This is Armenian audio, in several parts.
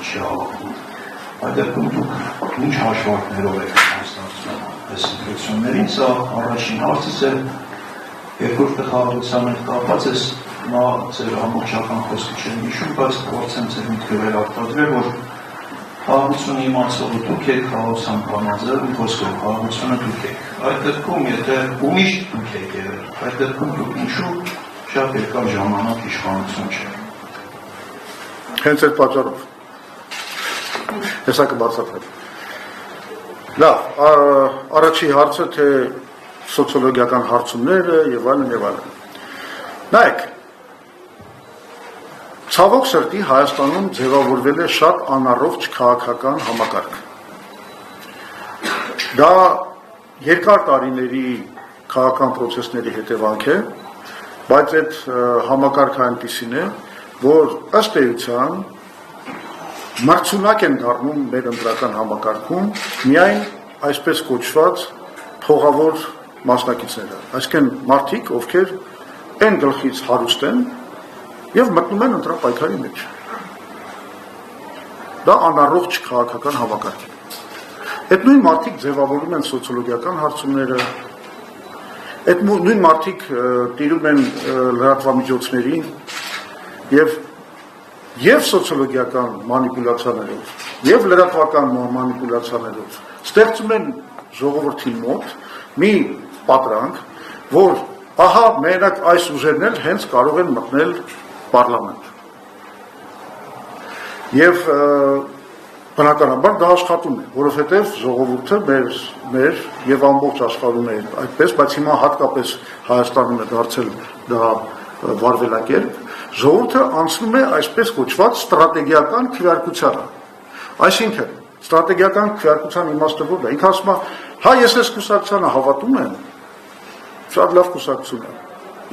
չի հավաքում։ Այդ դեպքում դուք ինչ հաշվարկներով եք ստացվում այս ընտրություններին, սա առաջին հարցից է, երկրորդ խաղաղության հետ կապված է, նա ձեր ամբողջական խոսքը չեմ հիշում, բայց փորձեմ ձեր միտքը վերարտադրել, որ խաղաղությունը իմացողը դուք եք, խաղաղության բանաձև խոսքով խաղաղությունը դուք եք։ Այդ դեպքում, եթե ումիշտ դուք եք եղել, այդ դեպքում դուք ինչու շատ երկար ժամանակ իշխանություն չեք։ Հենց այդ պատճառով։ Հեսա կբացատրեմ։ Լավ, առաջի հարցը թե սոցիոլոգիական հարցումները եւ այլն եւ այլն։ Նայեք, ցավոք սրտի Հայաստանում ձևավորվել է շատ անառողջ քաղաքական համակարգ։ Դա երկար տարիների քաղաքական process-ների հետևանք է, բայց այդ համակարգը այնպիսին է, որ ըստ էության մրցունակ են դառնում մեր ընտրական համակարգում միայն այսպես կոչված փողավոր մասնակիցները, այսինքն մարդիկ, ովքեր այն գլխից հարուստ են եւ մտնում են ընտրապայքարի մեջ։ Դա անառողջ քաղաքական համակարգ է։ Այդ նույն մարդիկ ձևավորում են սոցիոլոգիական հարցումները, այդ նույն մարդիկ տիրում են լրատվամիջոցներին եւ սոցիոլոգիական մանիպուլյացիաներով, եւ լրատվական մանիպուլյացիաներով ստեղծում են ժողովրդի մոտ մի պատրանք, որ ահա մենակ այս ուժերն էլ հենց կարող են մտնել պարլամենտ։ Եվ բնականաբար դա աշխատում է, որովհետև ժողովուրդը մեր եւ ամբողջ աշխարհում է այդպես, բայց հիմա հատկապես Հայաստանում է դարձել դա վարվելակերպ, ժողովուրդը անցնում է այսպես կոչված ստրատեգիական քվեարկությանը։ Այսինքն, ստրատեգիական քվեարկության իմաստը որն է։ Ինքը ասում է, հա ես այս կուսակցությանը հավատում եմ, շատ լավ կուսակցություն է,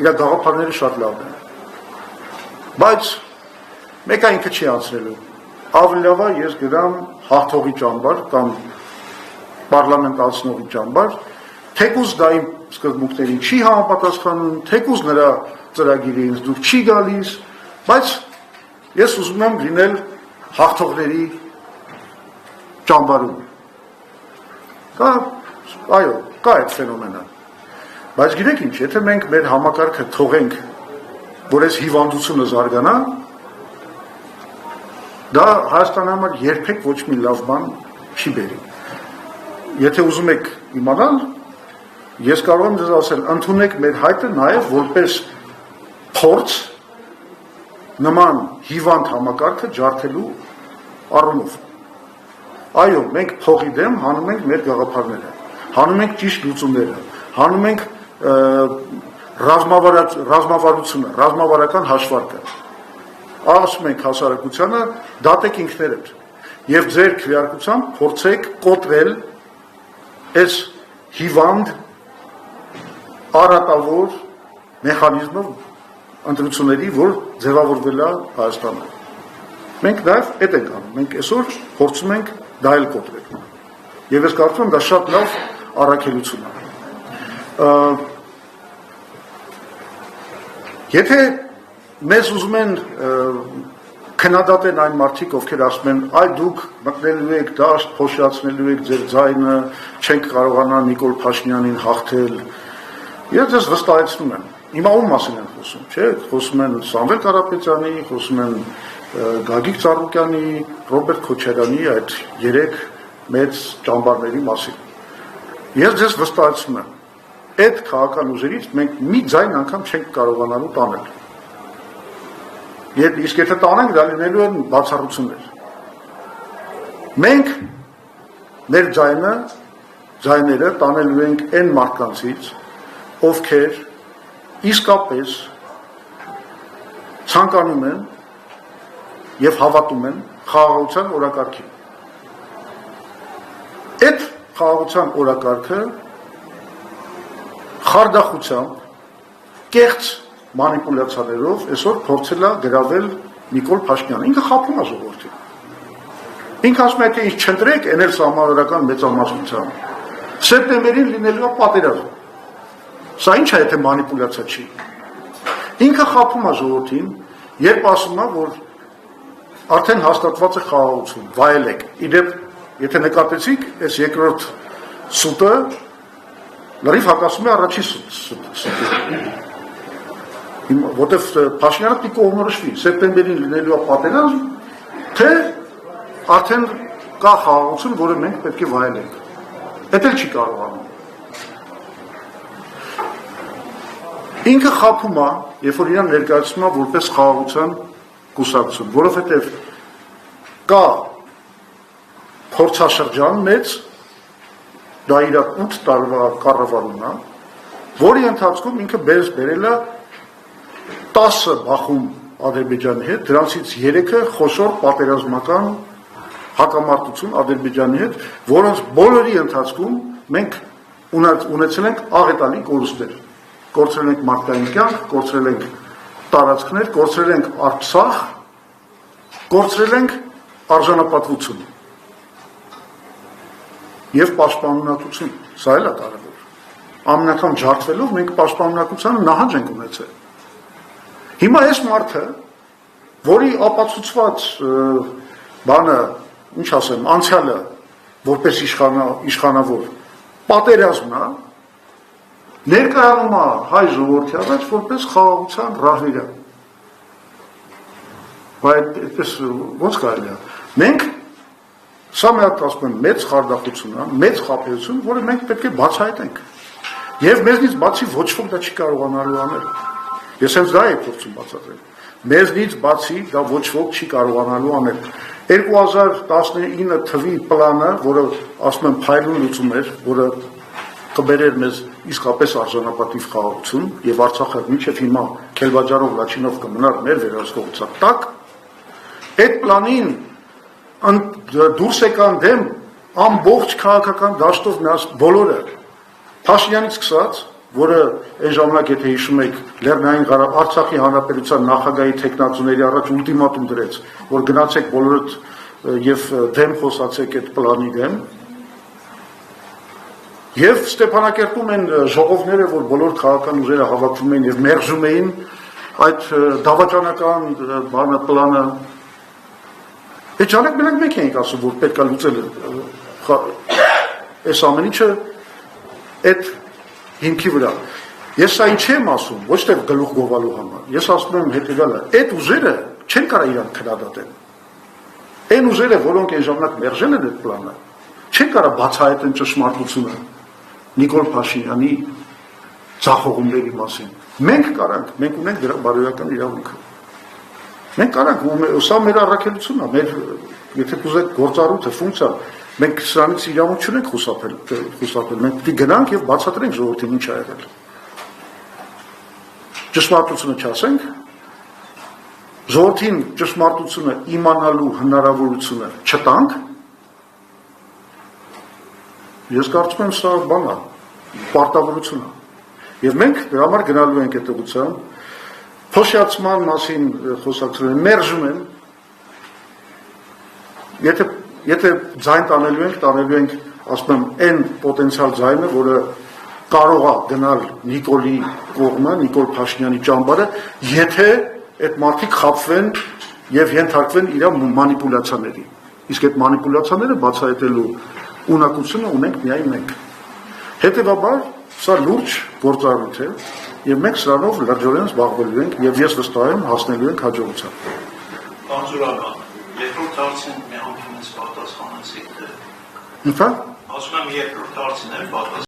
իր գաղափարները շատ լավն են, բայց մեկը ինքը չի անցնելու, ավելի լավ է ես գրամ հաղթողի ճամբար կամ պարլամենտ անցնողի ճամբար, թեկուզ դա իմ սկզբունքներին չի համապատասխանում, թեկուզ նրա ծրագիրը ինձ դուր չի գալիս, բայց ես ուզում եմ լինել հաղթողների ճամբարում։ Այո, կա այդ ֆենոմենը։ Բայց գիտեք ինչ, եթե մենք մեր համակարգը թողենք, որ այս հիվանդությունը զարգանա, դա Հայաստանի համար երբեք ոչ մի լավ բան չի բերի։ Եթե ուզում եք իմանալ, ես կարող եմ ձեզ ասել, ընդունեք մեր հայտը նաև որպես փորձ նման հիվանդ համակարգը ջարդելու առումով։ Այո, մենք փողի դեմ հանում ենք մեր գաղափարները, հանում ենք ճիշտ լուծումները, հանում ենք ռազմավարությունը, ռազմավարական հաշվարկը։ Ասում ենք հասարակությանը, դատեք ինքներդ եւ ձեր քվեարկությամբ փորձեք կոտրել այս հիվանդ արատավոր մեխանիզմը ընտրությունների, որ ձևավորվել է Հայաստանում։ Մենք նաև այդ ենք անում, մենք այսօր փորձում ենք դա էլ կոտրել։ Եվ ես կարծում եմ դա շատ լավ առաքելություն է։ Եթե մեզ ուզում են քննադատեն այն մարդիկ, ովքեր ասում են, այ դուք մտնելու եք դաշտ, փոշիացնելու եք ձեր ձայնը, չենք կարողանա Նիկոլ Փաշինյանին հաղթել։ Ես ձեզ վստահեցնում եմ, հիմա ում մասին են խոսում, չէ՞, խոսում են Սամվել Կարապետյանի, խոսում են Գագիկ Ծառուկյանի, Ռոբերտ Քոչարյանի այդ 3 մեծ ճամբարների մասին։ Ես ձեզ վստահեցնում եմ, այդ քաղաքական ուժերից մենք մի ձայն անգամ չենք կարողանալու տանել։ Իսկ եթե տանենք, դա լինելու են բացառություններ։ Մենք մեր ձայները տանելու ենք այն մարդկանցից, ովքեր իսկապես ցանկանում են եւ հավատում են խաղաղության օրակարգին։ Այդ խաղաղության օրակարգը խարդախությամբ, կեղծ մանիպուլյացիաներով այսօր փորձել է գրավել Նիկոլ Փաշինյանը։ Ինքը խաբում է ժողովրդին։ Ինքը ասում է, թե ինչ չընտրեք, այն էլ սահմանադրական մեծամասնությամբ։ Սեպտեմբերին լինելու է պատերազմ։ Սա ինչ է, եթե մանիպուլյացիա չի։ Ինքը խաբում է ժողովրդին, երբ ասում է, որ արդեն հաստատված է խաղաղություն, վայելեք։ Իդեպ, եթե նկատեցիք, այս երկրորդ սուտը լրիվ հակասում է առաջի սուտին։ Որտեվ Փաշինյանը պիտի կողմնորոշվի, սեպտեմբերին լինելու է պատերազմ, թե արդեն կա խաղաղություն, որը մենք պետք է վայելենք։ Դա էլ չի կարողանում։ Ինքը խափում է, երբ որ իրան ներկայացնում է որպես խաղաղության կուսակցություն, որովհետև կա փորձաշրջան մեծ, դա իր 8 տարվա կառավարումն է, որի ընթացքում ինքը բերել է 10 բախում Ադրբեջանի հետ, դրանցից 3-ը խոշոր պատերազմական հակամարտություն Ադրբեջանի հետ, որոնց բոլորի ընթացքում մենք ունեցել ենք աղետալի կորուստներ։ Կորցրել ենք մարդկային կյանք, կորցրել ենք տարածքներ, կորցրել ենք Արցախ, կորցրել ենք արժանապատվություն եւ պաշտպանունակություն, սա էլ է կարևոր։ Ամեն անգամ ջարդվելով մենք պաշտպանունակությանը նահանջ ենք ունեցել։ Հիմա այս մարդը, որի ապացուցված բանը, ինչ ասեմ, անցյալը որպես իշխանավոր պատերազմն է, ներկայանում է հայ ժողովրդի առաջ որպես խաղաղության ռահվիրա։ Բայց այդպես ոնց կարելի է։ Մենք սա մի հատ ասում եմ մեծ խարդախություն է, մեծ խաբեություն, որը մենք պետք է բացահայտենք։ Եվ մեզնից բացի ոչ ոք դա չի կարողանալու անել։ Ես հենց դա եմ փորձում բացատրել։ Մեզնից բացի դա ոչ ոք չի կարողանալու անել։ 2019 թվի պլանը, որը ասում եմ փայլուն լուծում էր, որը կբերեր մեզ իսկապես արժանապատիվ խաղաղություն եւ Արցախը մինչեւ հիմա Քելբաջարով Լաչինով կմնար մեր վերահսկողության տակ, այդ պլանին դուրս եկան դեմ ամբողջ քաղաքական դաշտով բոլորը, Փաշինյանից սկսած, որը այն ժամանակ եթե հիշում եք Լեռնային Ղարաբաղ Արցախի հանրապետության նախագահի տեխնացուների առաջ ուլտիմատում դրեց, որ գնացեք բոլորդ եւ դեմ խոսացեք այդ պլանի դեմ, եւ Ստեփանակերտում են ժողովները, որ բոլոր քաղաքական ուժերը հավաքվում էին եւ մերժում էին այդ դավաճանական բանը պլանը։ Այդ ժամանակ մենք էինք ասում, որ պետք է լուծել այս ամեն ինչը այդ հիմքի վրա։ Ես սա ինչ եմ ասում, ոչ թե գլուխ գովալու համար։ Ես ասում եմ հետեւյալը, այդ ուժերը չեն կարող իրան քննադատել։ Այն ուժերը, որոնք այն ժամանակ մերժել են այդ պլանը, չեն կարող բացահայտել ճշմարտությունը Նիկոլ Փաշինյանի ցախողումների մասին։ Մենք կարանք, մենք ունենք դրա բարոյական իրավունքը։ Մենք կարանք, սա մեր առաքելությունն է, մեր եթե կուզեք գործառույթը, ֆունկցիա, մենք սրանից իրավունք չունենք խուսափել, մենք պիտի գնանք եւ բացատրենք ժողովրդին ինչ ա եղել։ Ճշմարտությունը չասենք, ժողովրդին ճշմարտությունը իմանալու հնարավորությունը չտանք, ես կարծում եմ սա բան է, պարտավորություն է։ Եվ մենք դրա համար գնալու ենք այդ ուղղությամբ, փոշիացման մասին խոսակցում են, մերժում են, եթե ձայն տանելու ենք, ասում եմ, այն պոտենցիալ ձայնը, որը կարող է գնալ Նիկոլի կողմը, Նիկոլ Փաշինյանի ճամբարը, եթե այդ մարդիկ խաբվեն եւ ենթարկվեն իր մանիպուլյացիաների։ Իսկ այդ մանիպուլյացիաները բացահայտելու ունակությունը ունենք միայն մենք։ Հետևաբար, սա լուրջ գործառույթ է եւ մենք սրանով լրջորեն զբաղվելու ենք եւ ես վստահ եմ հասնելու ենք հաջողության։ Պարոն Զուրաբյան, երկրորդ հարցին մի անգամ պատասխանեցիք թե։ Ինչա՞։ Ասում եմ երկրորդ հարցին էլ պատասխան